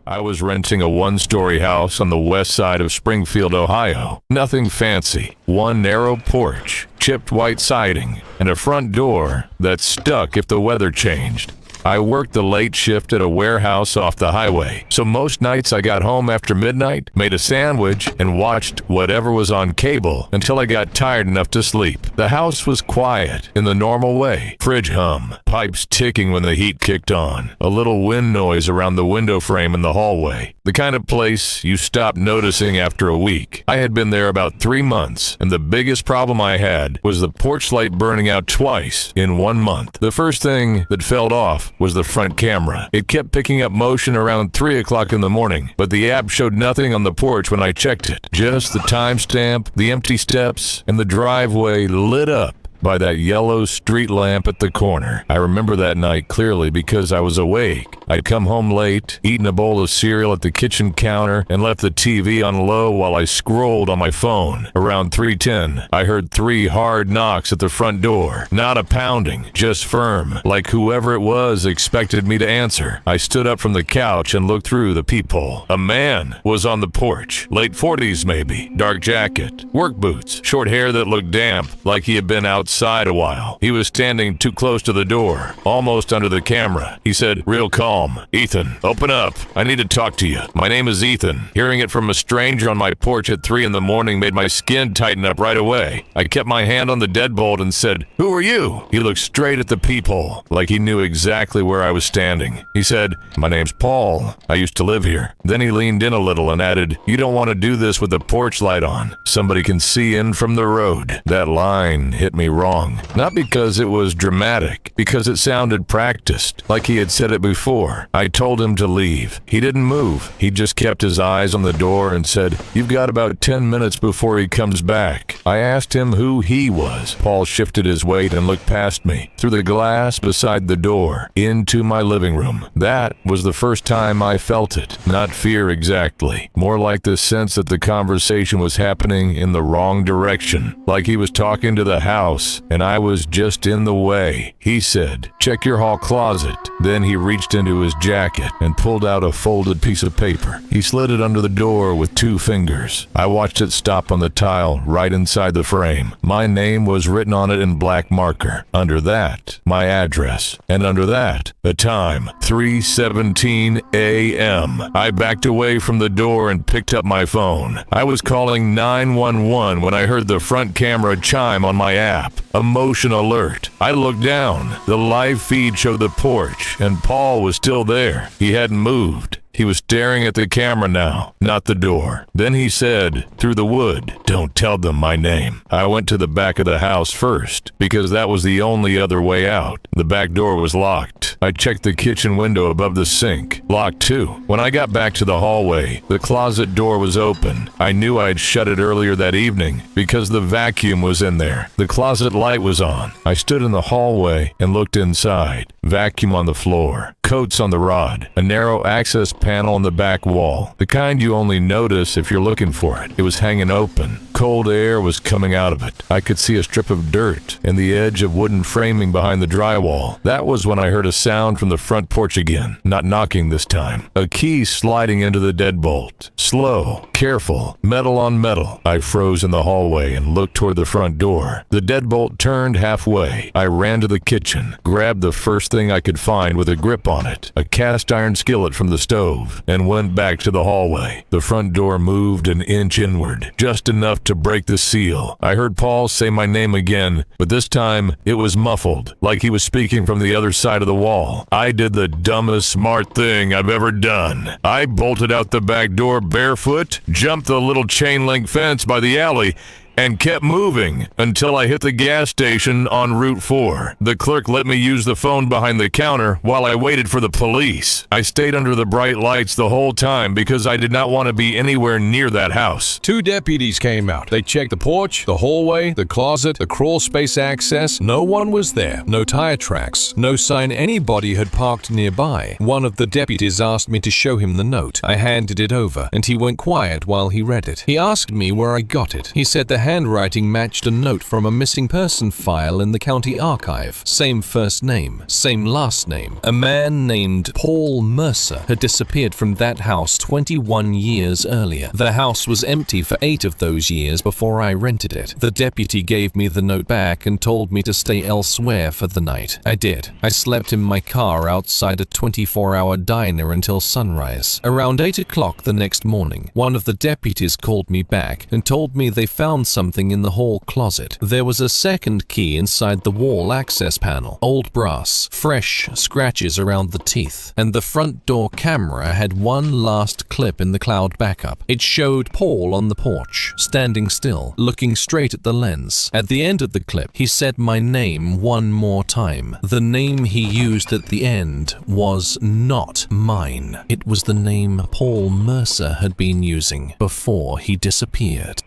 I was renting a one-story house on the west side of Springfield, Ohio. Nothing fancy. One narrow porch, chipped white siding, and a front door that stuck if the weather changed. I worked the late shift at a warehouse off the highway, so most nights I got home after midnight, made a sandwich, and watched whatever was on cable until I got tired enough to sleep. The house was quiet in the normal way. Fridge hum, pipes ticking when the heat kicked on, a little wind noise around the window frame in the hallway. The kind of place you stop noticing after a week. I had been there about 3 months, and the biggest problem I had was the porch light burning out twice in 1 month. The first thing that fell off was the front camera. It kept picking up motion around 3 o'clock in the morning, but the app showed nothing on the porch when I checked it. Just the timestamp, the empty steps, and the driveway lit up by that yellow street lamp at the corner. I remember that night clearly because I was awake. I'd come home late, eaten a bowl of cereal at the kitchen counter, and left the TV on low while I scrolled on my phone. Around 3:10, I heard 3 hard knocks at the front door. Not a pounding, just firm, like whoever it was expected me to answer. I stood up from the couch and looked through the peephole. A man was on the porch, late 40s maybe, dark jacket, work boots, short hair that looked damp, like he had been outside a while. He was standing too close to the door, almost under the camera. He said, real calm, "Ethan, open up. I need to talk to you. My name is Ethan." Hearing it from a stranger on my porch at 3 in the morning made my skin tighten up right away. I kept my hand on the deadbolt and said, "Who are you?" He looked straight at the peephole, like he knew exactly where I was standing. He said, "My name's Paul. I used to live here." Then he leaned in a little and added, "You don't want to do this with the porch light on. Somebody can see in from the road." That line hit me wrong. Not because it was dramatic, because it sounded practiced, like he had said it before. I told him to leave. He didn't move. He just kept his eyes on the door and said, "You've got about 10 minutes before he comes back." I asked him who he was. Paul shifted his weight and looked past me, through the glass beside the door, into my living room. That was the first time I felt it. Not fear exactly. More like the sense that the conversation was happening in the wrong direction. Like he was talking to the house, and I was just in the way. He said, "Check your hall closet." Then he reached into his jacket and pulled out a folded piece of paper. He slid it under the door with 2 fingers. I watched it stop on the tile right inside the frame. My name was written on it in black marker. Under that, my address. And under that, the time, 3:17 a.m. I backed away from the door and picked up my phone. I was calling 911 when I heard the front camera chime on my app. A motion alert. I looked down. The live feed showed the porch, and Paul was still there. He hadn't moved. He was staring at the camera now, not the door. Then he said, through the wood, "Don't tell them my name." I went to the back of the house first, because that was the only other way out. The back door was locked. I checked the kitchen window above the sink. Locked too. When I got back to the hallway, the closet door was open. I knew I'd shut it earlier that evening, because the vacuum was in there. The closet light was on. I stood in the hallway and looked inside. Vacuum on the floor. Coats on the rod. A narrow access panel on the back wall. The kind you only notice if you're looking for it. It was hanging open. Cold air was coming out of it. I could see a strip of dirt and the edge of wooden framing behind the drywall. That was when I heard a sound from the front porch again. Not knocking this time. A key sliding into the deadbolt. Slow, careful, metal on metal. I froze in the hallway and looked toward the front door. The deadbolt turned halfway. I ran to the kitchen, grabbed the first thing I could find with a grip on it, a cast iron skillet from the stove, and went back to the hallway. The front door moved an inch inward, just enough to break the seal. I heard Paul say my name again, but this time it was muffled, like he was speaking from the other side of the wall. I did the dumbest smart thing I've ever done. I bolted out the back door barefoot, jumped the little chain link fence by the alley, and kept moving until I hit the gas station on Route 4. The clerk let me use the phone behind the counter while I waited for the police. I stayed under the bright lights the whole time because I did not want to be anywhere near that house. 2 deputies came out. They checked the porch, the hallway, the closet, the crawl space access. No one was there. No tire tracks. No sign anybody had parked nearby. One of the deputies asked me to show him the note. I handed it over, and he went quiet while he read it. He asked me where I got it. He said the handwriting matched a note from a missing person file in the county archive. Same first name, same last name. A man named Paul Mercer had disappeared from that house 21 years earlier. The house was empty for 8 of those years before I rented it. The deputy gave me the note back and told me to stay elsewhere for the night. I did. I slept in my car outside a 24-hour diner until sunrise. Around 8 o'clock the next morning, one of the deputies called me back and told me they found something in the hall closet. There was a second key inside the wall access panel, old brass, fresh scratches around the teeth, and the front door camera had one last clip in the cloud backup. It showed Paul on the porch, standing still, looking straight at the lens. At the end of the clip, he said my name one more time. The name he used at the end was not mine. It was the name Paul Mercer had been using before he disappeared.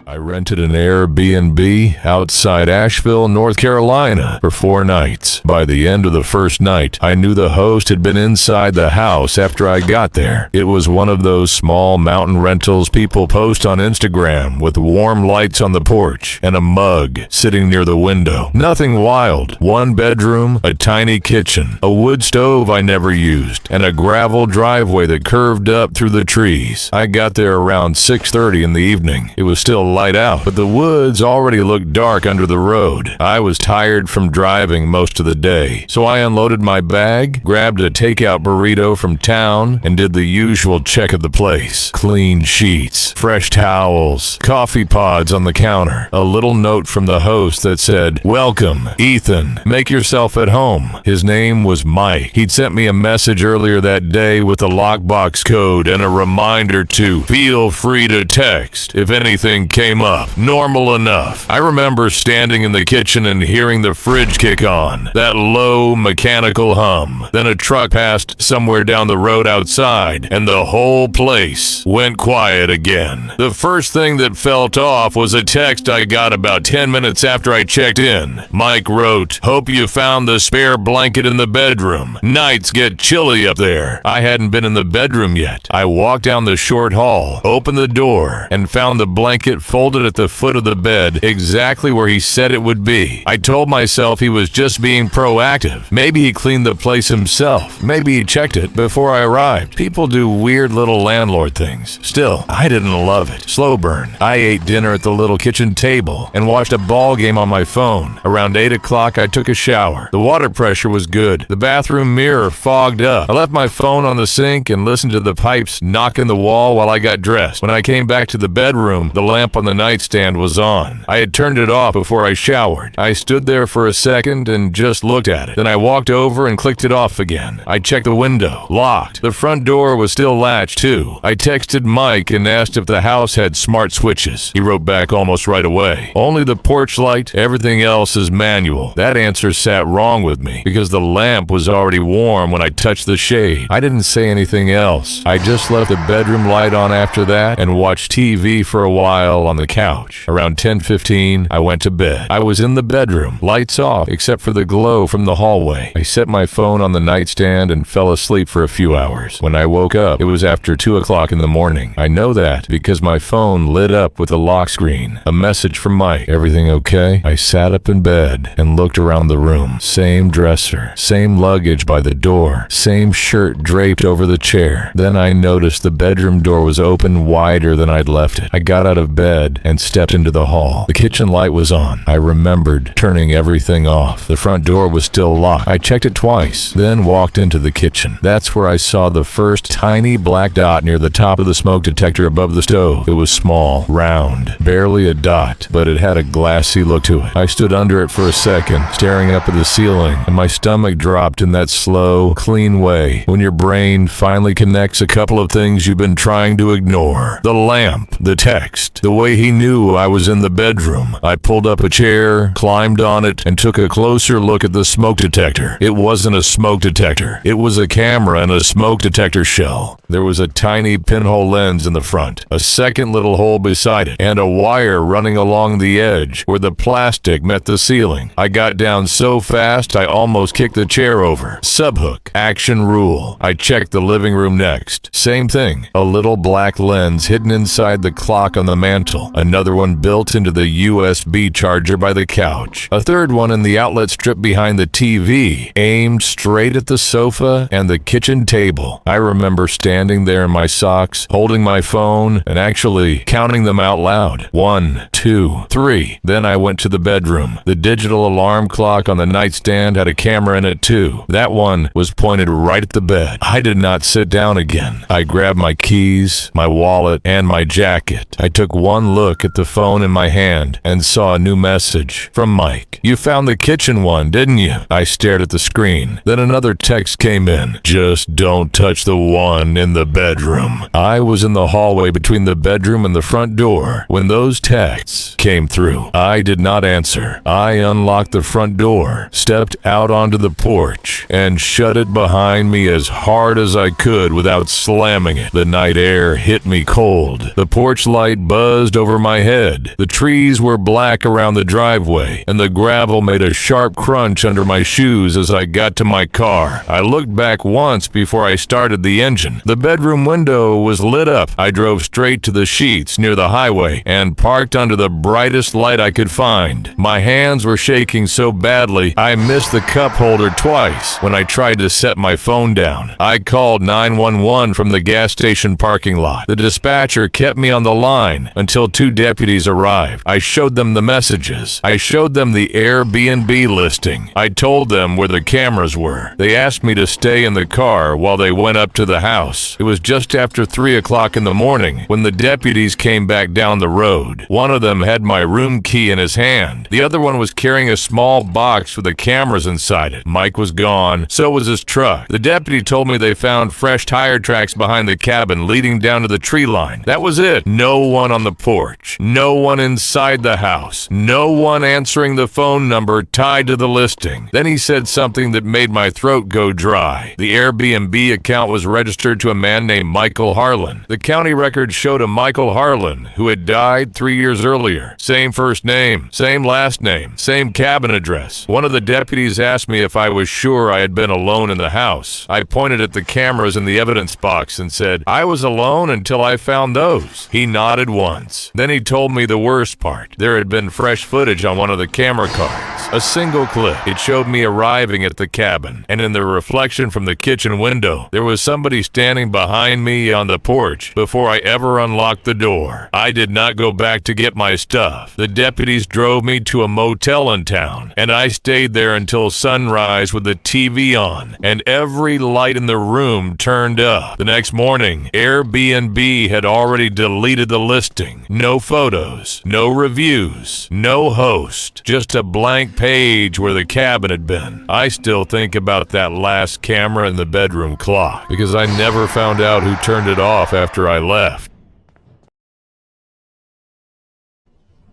I rented an Airbnb outside Asheville, North Carolina for 4 nights. By the end of the first night, I knew the host had been inside the house after I got there. It was one of those small mountain rentals people post on Instagram with warm lights on the porch and a mug sitting near the window. Nothing wild. 1 bedroom, a tiny kitchen, a wood stove I never used, and a gravel driveway that curved up through the trees. I got there around 6:30 in the evening. It was still light out, but the woods already looked dark under the road. I was tired from driving most of the day, so I unloaded my bag, grabbed a takeout burrito from town, and did the usual check of the place. Clean sheets, fresh towels, coffee pods on the counter, a little note from the host that said, "Welcome, Ethan. Make yourself at home." His name was Mike. He'd sent me a message earlier that day with a lockbox code and a reminder to feel free to text if anything came up. Normal enough. I remember standing in the kitchen and hearing the fridge kick on. That low mechanical hum. Then a truck passed somewhere down the road outside, and the whole place went quiet again. The first thing that felt off was a text I got about 10 minutes after I checked in. Mike wrote, "Hope you found the spare blanket in the bedroom. Nights get chilly up there." I hadn't been in the bedroom yet. I walked down the short hall, opened the door, and found the blanket folded at the foot of the bed, exactly where he said it would be. I told myself he was just being proactive. Maybe he cleaned the place himself. Maybe he checked it before I arrived. People do weird little landlord things. Still, I didn't love it. Slow burn. I ate dinner at the little kitchen table and watched a ball game on my phone. Around 8 o'clock, I took a shower. The water pressure was good. The bathroom mirror fogged up. I left my phone on the sink and listened to the pipes knock in the wall while I got dressed. When I came back to the bedroom, the lamp on the nightstand was on. I had turned it off before I showered. I stood there for a second and just looked at it. Then I walked over and clicked it off again. I checked the window. Locked. The front door was still latched too. I texted Mike and asked if the house had smart switches. He wrote back almost right away. "Only the porch light. Everything else is manual." That answer sat wrong with me because the lamp was already warm when I touched the shade. I didn't say anything else. I just left the bedroom light on after that and watched TV for a while on the couch. Around 10:15, I went to bed. I was in the bedroom, lights off, except for the glow from the hallway. I set my phone on the nightstand and fell asleep for a few hours. When I woke up, it was after 2 o'clock in the morning. I know that because my phone lit up with a lock screen. A message from Mike. "Everything okay?" I sat up in bed and looked around the room. Same dresser, same luggage by the door, same shirt draped over the chair. Then I noticed the bedroom door was open wider than I'd left it. I got out of bed and stepped into the hall. The kitchen light was on. I remembered turning everything off. The front door was still locked. I checked it twice, then walked into the kitchen. That's where I saw the first tiny black dot near the top of the smoke detector above the stove. It was small, round, barely a dot, but it had a glassy look to it. I stood under it for a second, staring up at the ceiling, and my stomach dropped in that slow, clean way when your brain finally connects a couple of things you've been trying to ignore. The lamp, the text, the way he knew I was in the bedroom. I pulled up a chair, climbed on it, and took a closer look at the smoke detector. It wasn't a smoke detector. It was a camera and a smoke detector shell. There was a tiny pinhole lens in the front, a second little hole beside it, and a wire running along the edge where the plastic met the ceiling. I got down so fast I almost kicked the chair over. Subhook. Action rule. I checked the living room next. Same thing. A little black lens hidden inside the clock on the mantle. Another one built into the USB charger by the couch. A third one in the outlet strip behind the TV, aimed straight at the sofa and the kitchen table. I remember standing there in my socks, holding my phone, and actually counting them out loud. 1, 2, 3. Then I went to the bedroom. The digital alarm clock on the nightstand had a camera in it too. That one was pointed right at the bed. I did not sit down again. I grabbed my keys, my wallet, and my jacket. I took one look at the phone in my hand and saw a new message from Mike. "You found the kitchen one, didn't you?" I stared at the screen. Then another text came in. "Just don't touch the one in the bedroom." I was in the hallway between the bedroom and the front door when those texts came through. I did not answer. I unlocked the front door, stepped out onto the porch, and shut it behind me as hard as I could without slamming it. The night air hit me cold. The porch light buzzed over my head. The trees were black around the driveway, and the gravel made a sharp crunch under my shoes as I got to my car. I looked back once before I started the engine. The bedroom window was lit up. I drove straight to the sheets near the highway and parked under the brightest light I could find. My hands were shaking so badly I missed the cup holder twice when I tried to set my phone down. I called 911 from the gas station parking lot. The dispatcher kept me on the line until 2 deputies arrived. I showed them the messages. I showed them the Airbnb listing. I told them where the cameras were. They asked me to stay in the car while they went up to the house. It was just after 3 o'clock in the morning when the deputies came back down the road. One of them had my room key in his hand. The other one was carrying a small box with the cameras inside it. Mike was gone. So was his truck. The deputy told me they found fresh tire tracks behind the cabin leading down to the tree line. That was it. No one on the porch. No one inside the house. No one answering the phone number tied to the listing. Then he said something that made my throat go dry. The Airbnb account was registered to a man named Michael Harlan. The county record showed a Michael Harlan who had died 3 years earlier. Same first name, same last name, same cabin address. One of the deputies asked me if I was sure I had been alone in the house. I pointed at the cameras in the evidence box and said, "I was alone until I found those." He nodded once. Then he told me the worst part. There had been fresh footage on one of the camera cards. A single clip. It showed me arriving at the cabin, and in the reflection from the kitchen window, there was somebody standing behind me on the porch before I ever unlocked the door. I did not go back to get my stuff. The deputies drove me to a motel in town, and I stayed there until sunrise with the TV on, and every light in the room turned up. The next morning, Airbnb had already deleted the listing. No photos, no reviews, no host, just a blank page where the cabin had been. I still think about that last camera in the bedroom clock because I never found out who turned it off after I left.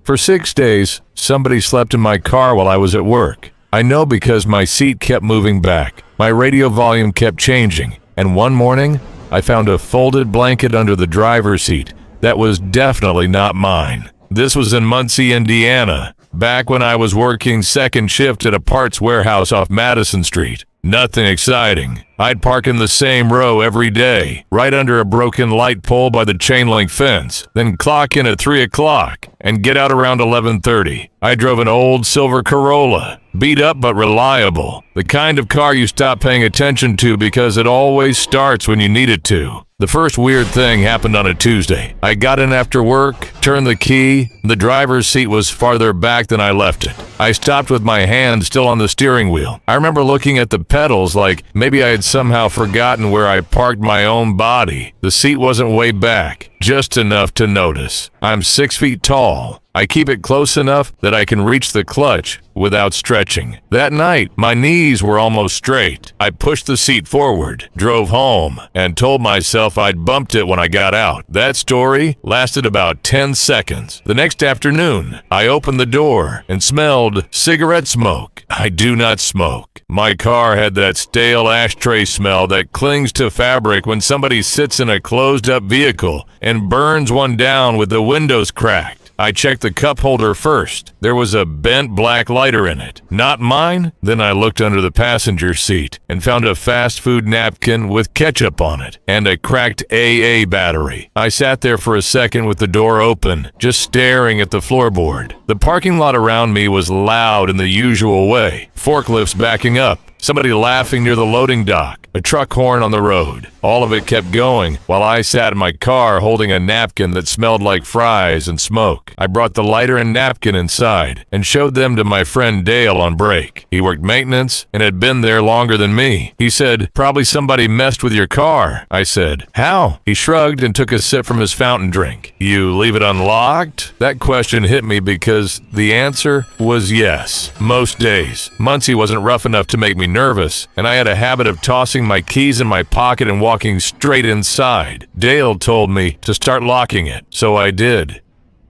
For 6 days, somebody slept in my car while I was at work. I know because my seat kept moving back. My radio volume kept changing, and one morning, I found a folded blanket under the driver's seat that was definitely not mine. This was in Muncie, Indiana, back when I was working second shift at a parts warehouse off Madison Street. Nothing exciting. I'd park in the same row every day, right under a broken light pole by the chain link fence, then clock in at 3 o'clock and get out around 11:30. I drove an old silver Corolla, beat up but reliable. The kind of car you stop paying attention to because it always starts when you need it to. The first weird thing happened on a Tuesday. I got in after work, turned the key, the driver's seat was farther back than I left it. I stopped with my hand still on the steering wheel. I remember looking at the pedals like maybe I had somehow forgotten where I parked my own body. The seat wasn't way back, just enough to notice. I'm 6 feet tall, I keep it close enough that I can reach the clutch without stretching. That night, my knees were almost straight. I pushed the seat forward, drove home, and told myself I'd bumped it when I got out. That story lasted about 10 seconds. The next afternoon, I opened the door and smelled cigarette smoke. I do not smoke. My car had that stale ashtray smell that clings to fabric when somebody sits in a closed-up vehicle and burns one down with the windows cracked. I checked the cup holder first. There was a bent black lighter in it. Not mine? Then I looked under the passenger seat and found a fast food napkin with ketchup on it and a cracked AA battery. I sat there for a second with the door open, just staring at the floorboard. The parking lot around me was loud in the usual way. Forklifts backing up, somebody laughing near the loading dock, a truck horn on the road. All of it kept going while I sat in my car holding a napkin that smelled like fries and smoke. I brought the lighter and napkin inside and showed them to my friend Dale on break. He worked maintenance and had been there longer than me. He said, "Probably somebody messed with your car." I said, "How?" He shrugged and took a sip from his fountain drink. "You leave it unlocked?" That question hit me because the answer was yes. Most days. Muncie wasn't rough enough to make me nervous, and I had a habit of tossing my keys in my pocket and walking straight inside. Dale told me to start locking it, so I did.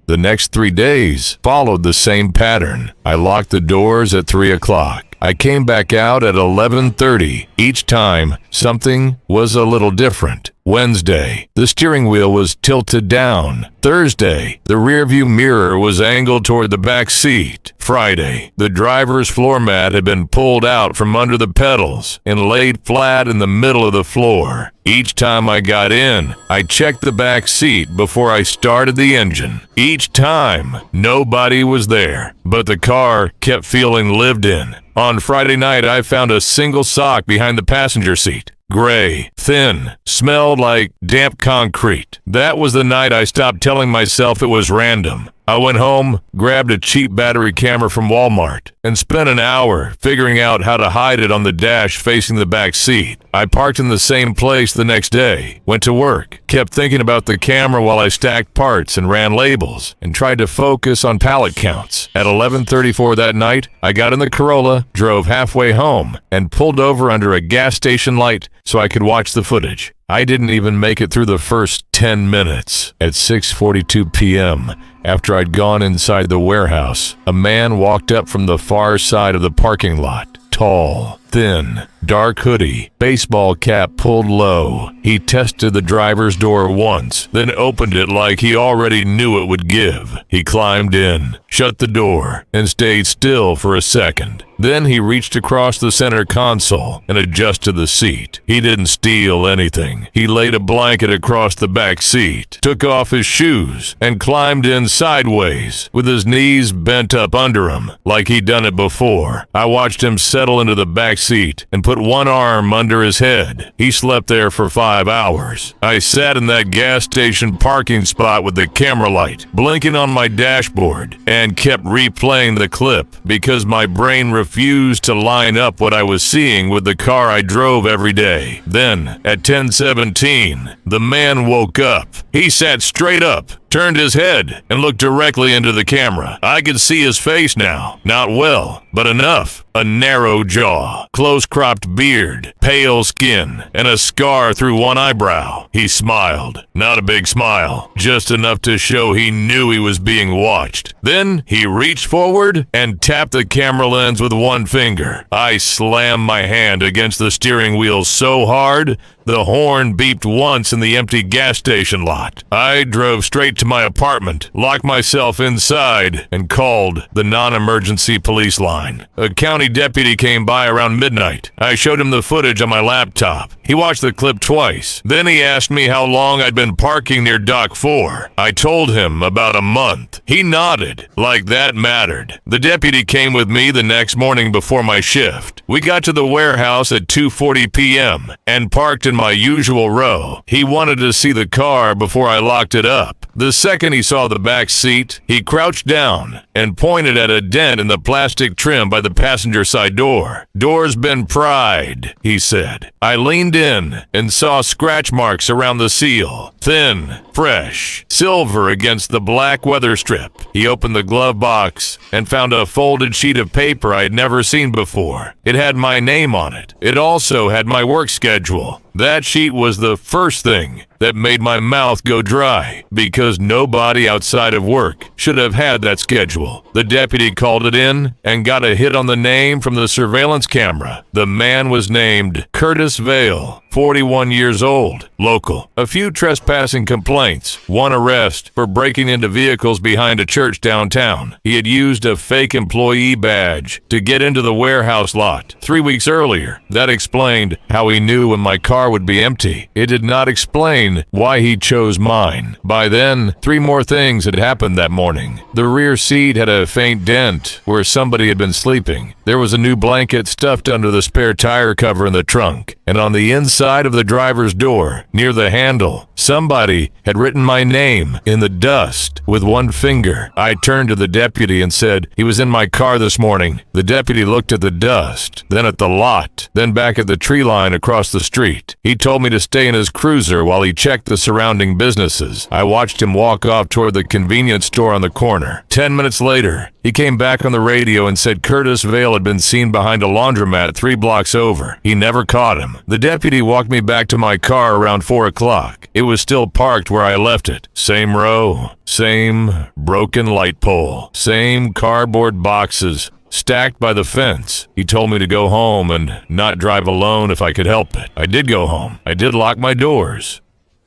The next 3 days followed the same pattern. I locked the doors at 3 o'clock. I came back out at 11:30. Each time, something was a little different. Wednesday, the steering wheel was tilted down. Thursday, the rearview mirror was angled toward the back seat. Friday, the driver's floor mat had been pulled out from under the pedals and laid flat in the middle of the floor. Each time I got in, I checked the back seat before I started the engine. Each time, nobody was there, but the car kept feeling lived in. On Friday night, I found a single sock behind the passenger seat. Gray, thin, smelled like damp concrete. That was the night I stopped telling myself it was random. I went home, grabbed a cheap battery camera from Walmart, and spent an hour figuring out how to hide it on the dash facing the back seat. I parked in the same place the next day, went to work, kept thinking about the camera while I stacked parts and ran labels, and tried to focus on pallet counts. At 11:34 that night, I got in the Corolla, drove halfway home, and pulled over under a gas station light so I could watch the footage. I didn't even make it through the first 10 minutes. At 6:42 p.m., after I'd gone inside the warehouse, a man walked up from the far side of the parking lot. Tall, thin, dark hoodie, baseball cap pulled low. He tested the driver's door once, then opened it like he already knew it would give. He climbed in, shut the door, and stayed still for a second. Then he reached across the center console and adjusted the seat. He didn't steal anything. He laid a blanket across the back seat, took off his shoes, and climbed in sideways with his knees bent up under him like he'd done it before. I watched him settle into the back seat and put one arm under his head. He slept there for 5 hours. I sat in that gas station parking spot with the camera light blinking on my dashboard and kept replaying the clip because my brain refused to line up what I was seeing with the car I drove every day. Then, at 10:17, the man woke up. He sat straight up, turned his head, and looked directly into the camera. I could see his face now. Not well, but enough. A narrow jaw, close-cropped beard, pale skin, and a scar through one eyebrow. He smiled. Not a big smile, just enough to show he knew he was being watched. Then he reached forward and tapped the camera lens with one finger. I slammed my hand against the steering wheel so hard, the horn beeped once in the empty gas station lot. I drove straight to my apartment, locked myself inside, and called the non-emergency police line. A county deputy came by around midnight. I showed him the footage on my laptop. He watched the clip twice. Then he asked me how long I'd been parking near Dock 4. I told him about a month. He nodded, like that mattered. The deputy came with me the next morning before my shift. We got to the warehouse at 2:40 p.m. and parked in my usual row. He wanted to see the car before I locked it up. The second he saw the back seat, he crouched down and pointed at a dent in the plastic trim by the passenger side door. "Door's been pried," he said. I leaned leaned in and saw scratch marks around the seal. Thin, fresh, silver against the black weather strip. He opened the glove box and found a folded sheet of paper I had never seen before. It had my name on it. It also had my work schedule. That sheet was the first thing that made my mouth go dry, because nobody outside of work should have had that schedule. The deputy called it in and got a hit on the name from the surveillance camera. The man was named Curtis Vale, 41 years old, local. A few trespassing complaints, one arrest for breaking into vehicles behind a church downtown. He had used a fake employee badge to get into the warehouse lot 3 weeks earlier. That explained how he knew when my car would be empty. It did not explain why he chose mine. By then, 3 more things had happened that morning. The rear seat had a faint dent where somebody had been sleeping. There was a new blanket stuffed under the spare tire cover in the trunk, and on the inside of the driver's door, near the handle, somebody had written my name in the dust with one finger. I turned to the deputy and said, "He was in my car this morning." The deputy looked at the dust, then at the lot, then back at the tree line across the street. He told me to stay in his cruiser while he checked the surrounding businesses. I watched him walk off toward the convenience store on the corner. 10 minutes later, he came back on the radio and said Curtis Vale had been seen behind a laundromat 3 blocks over. He never caught him. The deputy walked me back to my car around 4 o'clock. It was still parked where I left it. Same row, same broken light pole, same cardboard boxes stacked by the fence. He told me to go home and not drive alone if I could help it. I did go home. I did lock my doors.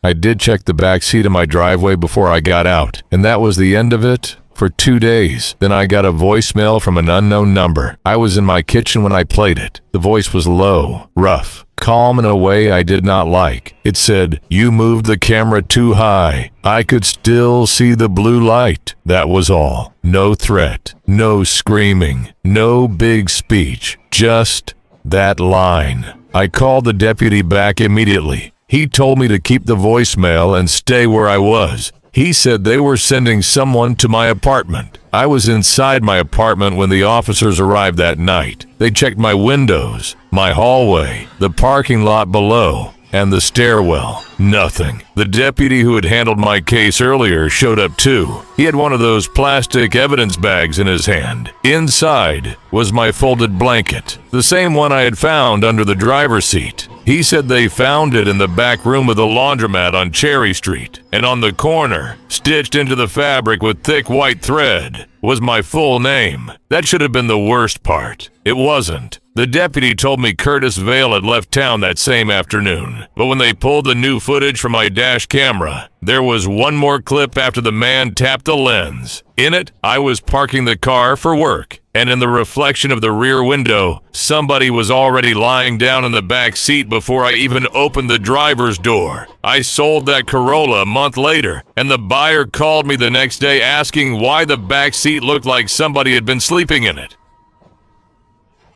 I did check the back seat of my driveway before I got out, and that was the end of it for 2 days. Then I got a voicemail from an unknown number. I was in my kitchen when I played it. The voice was low, rough, calm in a way I did not like. It said, "You moved the camera too high. I could still see the blue light." That was all. No threat, no screaming, no big speech, just that line. I called the deputy back immediately. He told me to keep the voicemail and stay where I was. He said they were sending someone to my apartment. I was inside my apartment when the officers arrived that night. They checked my windows, my hallway, the parking lot below, and the stairwell. Nothing. The deputy who had handled my case earlier showed up too. He had one of those plastic evidence bags in his hand. Inside was my folded blanket, the same one I had found under the driver's seat. He said they found it in the back room of the laundromat on Cherry Street, and on the corner, stitched into the fabric with thick white thread, was my full name. That should have been the worst part. It wasn't. The deputy told me Curtis Vale had left town that same afternoon, but when they pulled the new footage from my dash camera, there was one more clip after the man tapped the lens. In it, I was parking the car for work, and in the reflection of the rear window, somebody was already lying down in the back seat before I even opened the driver's door. I sold that Corolla a month later, and the buyer called me the next day asking why the back seat looked like somebody had been sleeping in it.